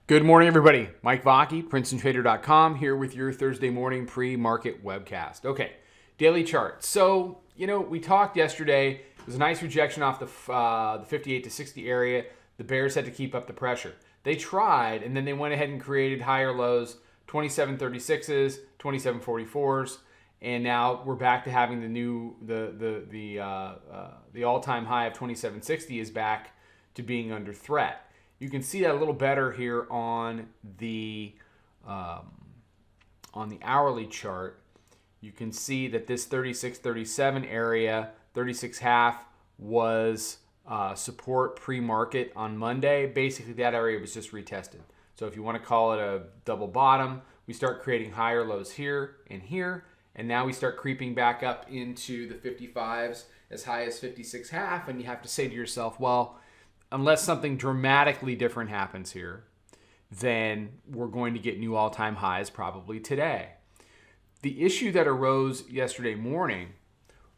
Good morning, everybody. Mike Vacchi, Princetontrader.com, here with your Thursday morning pre-market webcast. Okay, daily chart. So, we talked yesterday. It was a nice rejection off the 58 to 60 area. The bears had to keep up the pressure. They tried, and then they went ahead and created higher lows, 27.36s, 27.44s, and now we're back to having the all-time high of 27.60 is back to being under threat. You can see that a little better here on the hourly chart. You can see that this 36.37 area, 36.5 was support pre-market on Monday. Basically, that area was just retested. So if you want to call it a double bottom, we start creating higher lows here, and now we start creeping back up into the 55s as high as 56.5, and you have to say to yourself, well, unless something dramatically different happens here, then we're going to get new all-time highs probably today. The issue that arose yesterday morning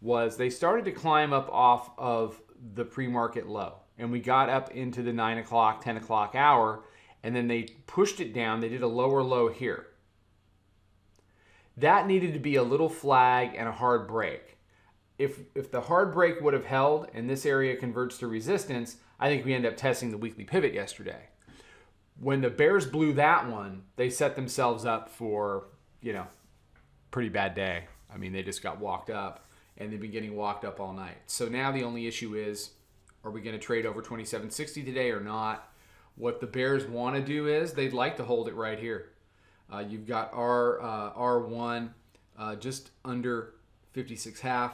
was they started to climb up off of the pre-market low, and we got up into the 9 o'clock, 10 o'clock hour, and then they pushed it down. They did a lower low here. That needed to be a little flag and a hard break. If the hard break would have held and this area converts to resistance, I think we end up testing the weekly pivot yesterday. When the bears blew that one, they set themselves up for, pretty bad day. I mean, they just got walked up, and they've been getting walked up all night. So now the only issue is, are we going to trade over 27.60 today or not? What the bears want to do is they'd like to hold it right here. You've got R1 just under 56.5.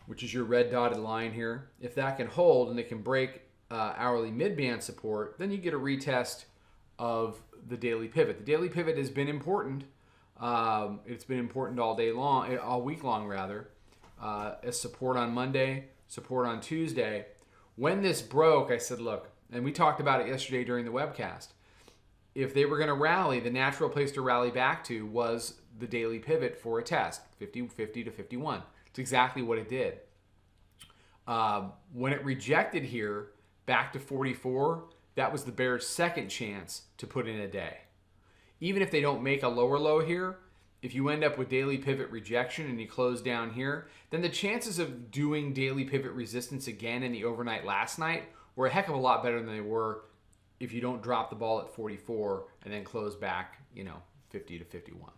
which is your red dotted line here. If that can hold and it can break hourly mid-band support, then you get a retest of the daily pivot. The daily pivot has been important. It's been important all week long rather, as support on Monday, support on Tuesday. When this broke, I said, look, and we talked about it yesterday during the webcast, if they were going to rally, the natural place to rally back to was the daily pivot for a test, 50 to 51. It's exactly what it did. When it rejected here back to 44, that was the bear's second chance to put in a day. Even if they don't make a lower low here, if you end up with daily pivot rejection and you close down here, then the chances of doing daily pivot resistance again in the overnight last night were a heck of a lot better than they were if you don't drop the ball at 44 and then close back, 50 to 51.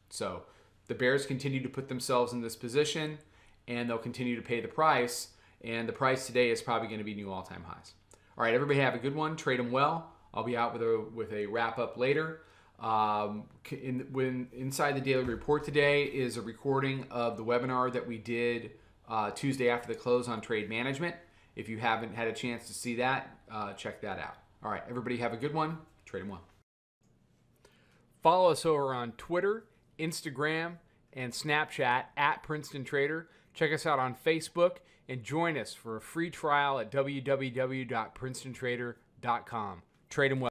So the bears continue to put themselves in this position, and they'll continue to pay the price. And the price today is probably going to be new all-time highs. All right, everybody have a good one. Trade them well. I'll be out with a wrap-up later. Inside the daily report today is a recording of the webinar that we did Tuesday after the close on trade management. If you haven't had a chance to see that, check that out. All right, everybody have a good one. Trade them well. Follow us over on Twitter, Instagram, and Snapchat at Princeton Trader. Check us out on Facebook and join us for a free trial at www.princetontrader.com. Trade them well.